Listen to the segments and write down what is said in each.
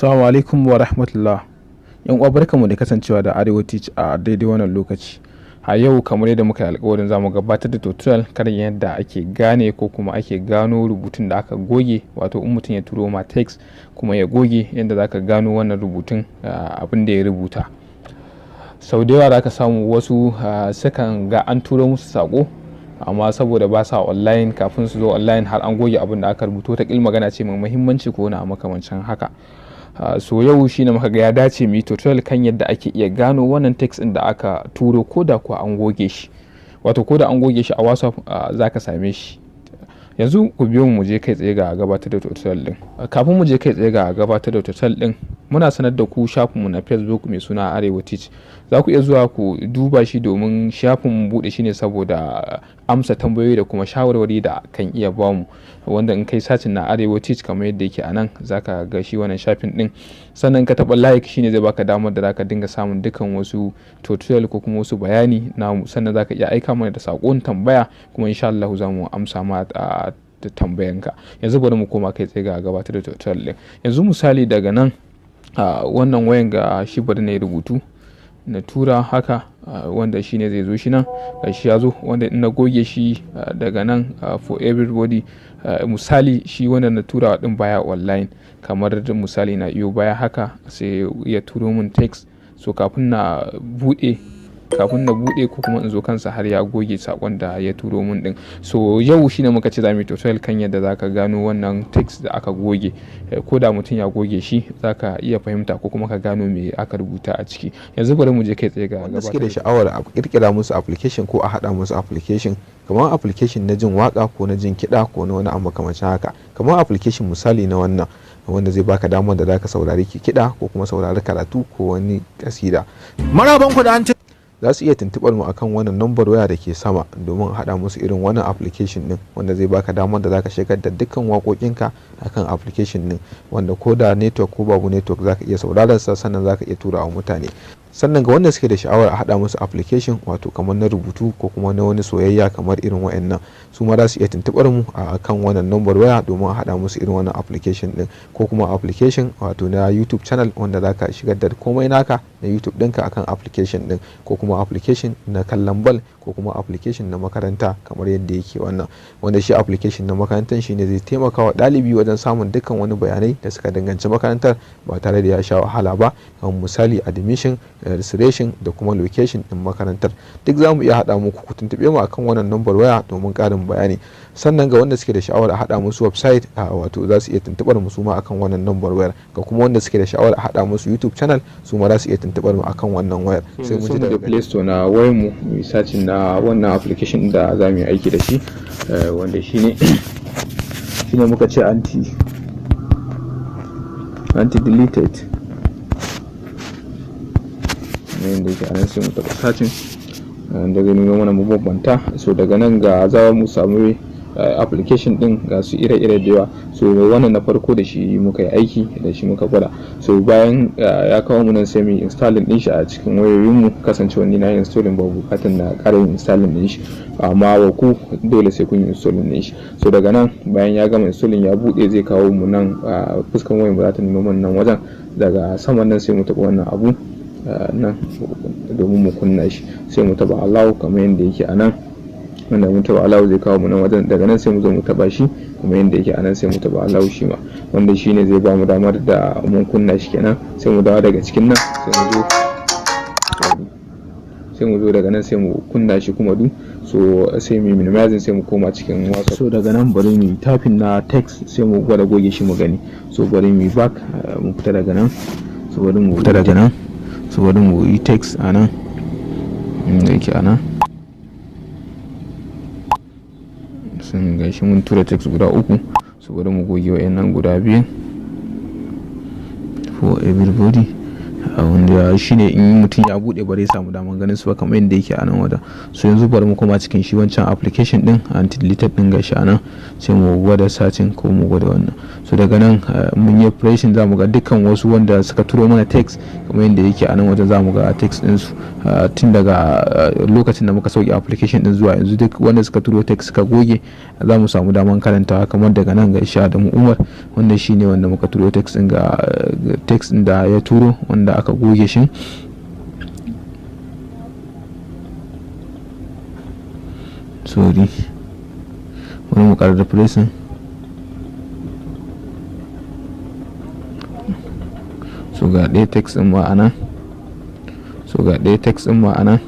Assalamu alaikum wa rahmatullah. Yan uwa barkamu da kasancewa da Arewa Teach a daidai wannan lokaci. A yau kamar yadda muka yi alƙawarin zamu gabatar da tutorial kan yadda ake gane ko kuma ake gano rubutun da aka goge, wato in mutum ya turo ma text kuma ya goge, yadda zaka gano wannan rubutun abin da ya rubuta. Sau da yawa zaka samu wasu sukan ga an turo musu sako amma saboda ba sa online, kafin su zo online har an goge abin da aka rubuto, ta magana ce mai muhimmanci ko na makamancin haka. So yau shine muka ga ya dace mu yi tutorial kan yadda ake iya gano wannan text din da aka turo ko da kuwa an goge shi, wato ko da an goge shi a WhatsApp zaka same shi. Yanzu ku biyo mu je kai tsaye ga gabatar da tutorial din. Kafin mu je kai tsaye ga gabatar da tutorial din, muna sanar da ku shafinmu na Facebook mai suna Arewa Teach. Za ku iya zuwa ku duba shi domin shafin mu bude shi ne saboda amsa tambayoyi da kuma shawarwari da kan iya bamu, wanda in kai sacin na Arewa Teach kamar yadda yake anan zaka ga shi wannan shafin din. Sannan ka taba like shine zai baka damar da zaka dinga samun dukan wasu tutorial ko kuma wasu bayani namu. Sannan zaka iya aika mana da sakon tambaya kuma insha Allah za mu amsa ma da tambayanka. Yanzu bari mu koma kai tsaye ga gabatar da tutorial din. Yanzu misali daga nan wannan wayan ga shi bari na rubutu na tura haka, wanda shine zai zo shi nan shi ya zo, wanda in na goge shi daga nan for everybody. Misali shi wanda na tura din baya online, kamar misali na iyo baya haka sai ya turo min text, so kafin na bude ko kuma in zo kansa har ya goge sakon da ya turo min din. So yau shine muka ce zamu yi tutorial kan yadda zaka gano wannan text da aka goge, ko da mutum ya goge shi zaka iya fahimta ko kuma ka gano me aka rubuta a ciki. Yanzu bari mu je kai tsaye ga wanda suke da sha'awar a kirkira musu application ko a hada musu application, kamar application na jin waka ko na jin kiɗa ko na wani abu makamancin haka. Kamar application misali na wannan wanda zai baka damar da zaka saurari kiɗa ko kuma saurari karatu ko wani kasida. Maraban ku da an za su iya tuntubar mu akan wannan number waya da ke sama domin haɗa musu irin wannan application din, wanda zai baka damar da zaka shigar da dukkan waƙoƙinka akan application din, wanda ko da network ko babu network zaka iya sauraron sa, sannan zaka iya tura wa mutane. Sannan ga wanda suke da sha'awar a haɗa musu application, wato kamar na rubutu ko kuma na wani soyayya kamar irin wayannan, su ma za su iya tuntubar mu a kan wannan number waya domin a haɗa musu irin wannan application din, ko kuma application wato na YouTube channel wanda zaka shigar da komai naka na YouTube ɗinka akan application din, ko kuma application na kallon ball ko kuma application na makaranta kamar yadda yake wannan, wanda shi application na makarantar shine zai taimaka wa ɗalibi wajen samun dukkan wani bayanai da suka danganci makarantar ba tare da ya sha wahala ba, kamar misali admission, registration da kuma location din makarantar. Duk za mu iya haɗa muku, ku tuntuɓe mu akan wannan number waya domin ƙarin bayani. Sannan ga wanda suke da sha'awar a haɗa musu website, wato za su iya tuntuɓar mu su ma akan wannan number wayar. Ga kuma wanda suke da sha'awar a haɗa musu YouTube channel, su ma za su iya tuntuɓar mu akan wannan wayar. Sai mu ji da Play Store na wayar mu mu search na wannan application da za mu yi aiki da shi, wanda shine muka ce anti deleted, yadda yake anan sai mu taɓa searching da zai nuna mana mabambanta. So daga nan ga za mu samu application din ga su ire-ire da yawa. So wannan na farko da shi muka yi aiki da shi muka gwada. So bayan ya kawo mu nan sai mu installing din shi a cikin wayoyin mu, kasancewa ni na yi installing ba bukatan na ƙara yin installing din shi, amma wa ku dole sai kun yi installing din shi. So daga nan bayan ya gama installing ya bude, zai kawo mu nan fuskan wayan ba za ta nuna mana nan wajen. Daga saman nan sai mu taɓa wannan abu nan domin mu kunna shi, sai mu taɓa allow kamar yadda yake a nan, wanda mun taba allow zai kawo mu nan wajen. Daga nan sai mu zo mu taba shi kuma yanda yake anan, sai mu taba allow shi ma, wanda shine zai ba mu damar da mun kunna shi kenan. Sai mu dawo daga cikin nan sai mu zo daga nan sai mu kunna shi kuma so sai mu minimizing, sai mu koma cikin WhatsApp. So daga nan bari mu typing na text sai mu gwada goge shi mu gani. So bari mu back, mu fita daga nan, so bari mu fita daga nan, so bari mu yi text anan inda yake anan. Sun gashi mun tura text guda uku, so bari mu goge wayannan guda biyu for everybody, wanda shine in mutum ya bude bare samu daman ganin su ba kamar yadda yake a nan wada. So yanzu bari mu koma cikin shi wancan application din anti deleted din gashi anan, sai mu gwada searching ko mu gwada wannan. So daga nan mun yi pressing za mu ga dukkan wasu wanda suka turo mana text kamar yadda yake a nan wajen, za mu ga text din su tun daga lokacin da muka sauke application din zuwa yanzu duk wanda suka turo text suka goge za mu samu daman karantawa, kamar daga nan ga Isha da Umar wanda shine wanda muka turo text din ga text din da ya turo wanda aka goge shi. Sorry, wani mu ƙara replacing. So ga ɗaya text din ma'ana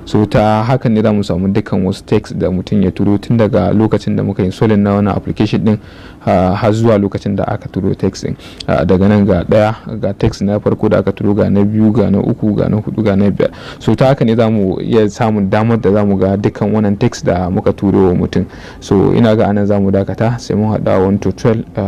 so ta hakan ne za mu samu dukkan wasu text da mutum ya turo tun daga lokacin da muka installing na wannan application din har zuwa lokacin da aka turo text din. Daga nan ga text na farko da aka turo, ga na biyu, ga na uku, ga na hudu, ga na biyar. So ta haka ne za mu iya samun damar da za mu ga dukkan wannan text da muka turo wa mutum. So ina ga anan za mu dakata, sai mun haɗa wani tutorial.